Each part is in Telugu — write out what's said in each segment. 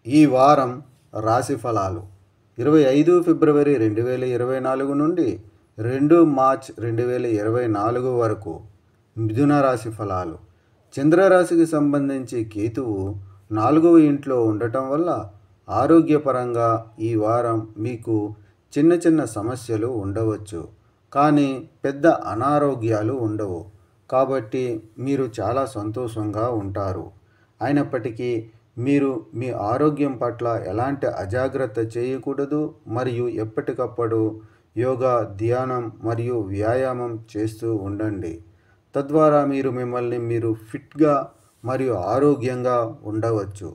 ఈ వారం రాశి ఫలాలు 25 ఫిబ్రవరి 2024 నుండి 2 మార్చ్ 2024 వరకు. మిథున రాశి ఫలాలు. చంద్రరాశికి సంబంధించి కేతువు 4వ ఇంట్లో ఉండటం వల్ల ఆరోగ్యపరంగా ఈ వారం మీకు చిన్న చిన్న సమస్యలు ఉండవచ్చు, కానీ పెద్ద అనారోగ్యాలు ఉండవు. కాబట్టి మీరు చాలా సంతోషంగా ఉంటారు. అయినప్పటికీ మీరు మీ ఆరోగ్యం పట్ల ఎలాంటి అజాగ్రత్త చేయకూడదు మరియు ఎప్పటికప్పుడు యోగా, ధ్యానం మరియు వ్యాయామం చేస్తూ ఉండండి. తద్వారా మిమ్మల్ని మీరు ఫిట్గా మరియు ఆరోగ్యంగా ఉండవచ్చు.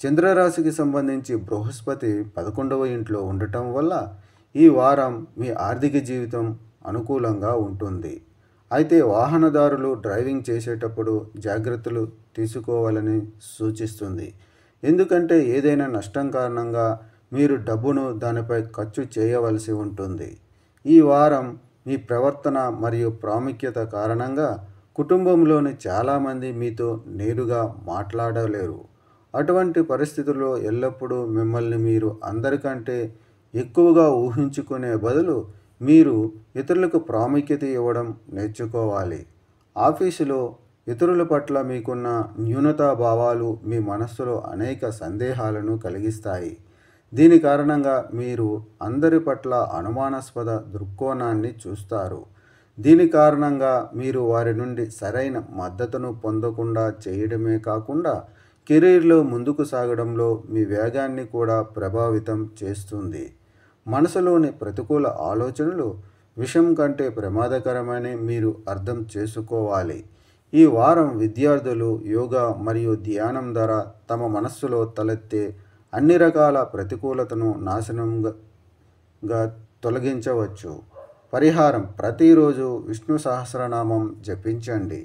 చంద్రరాశికి సంబంధించి బృహస్పతి 11వ ఇంట్లో ఉండటం వల్ల ఈ వారం మీ ఆర్థిక జీవితం అనుకూలంగా ఉంటుంది. అయితే వాహనదారులు డ్రైవింగ్ చేసేటప్పుడు జాగ్రత్తలు తీసుకోవాలని సూచిస్తుంది, ఎందుకంటే ఏదైనా నష్టం కారణంగా మీరు డబ్బును దానిపై ఖర్చు చేయవలసి ఉంటుంది. ఈ వారం మీ ప్రవర్తన మరియు ప్రాముఖ్యత కారణంగా కుటుంబంలోని చాలామంది మీతో నేరుగా మాట్లాడలేరు. అటువంటి పరిస్థితుల్లో ఎల్లప్పుడూ మిమ్మల్ని మీరు అందరికంటే ఎక్కువగా ఊహించుకునే బదులు మీరు ఇతరులకు ప్రాముఖ్యత ఇవ్వడం నేర్చుకోవాలి. ఆఫీసులో ఇతరుల పట్ల మీకున్న న్యూనతాభావాలు మీ మనస్సులో అనేక సందేహాలను కలిగిస్తాయి. దీని కారణంగా మీరు అందరి పట్ల అనుమానాస్పద దృక్కోణాన్ని చూస్తారు. దీని కారణంగా మీరు వారి నుండి సరైన మద్దతును పొందకుండా చేయడమే కాకుండా కెరీర్లో ముందుకు సాగడంలో మీ వేగాన్ని కూడా ప్రభావితం చేస్తుంది. మనసులోని ప్రతికూల ఆలోచనలు విషం కంటే ప్రమాదకరమని మీరు అర్థం చేసుకోవాలి. ఈ వారం విద్యార్థులు యోగా మరియు ధ్యానం ద్వారా తమ మనస్సులో తలెత్తే అన్ని రకాల ప్రతికూలతను నాశనంగా తొలగించవచ్చు. పరిహారం: ప్రతిరోజు విష్ణు సహస్రనామం జపించండి.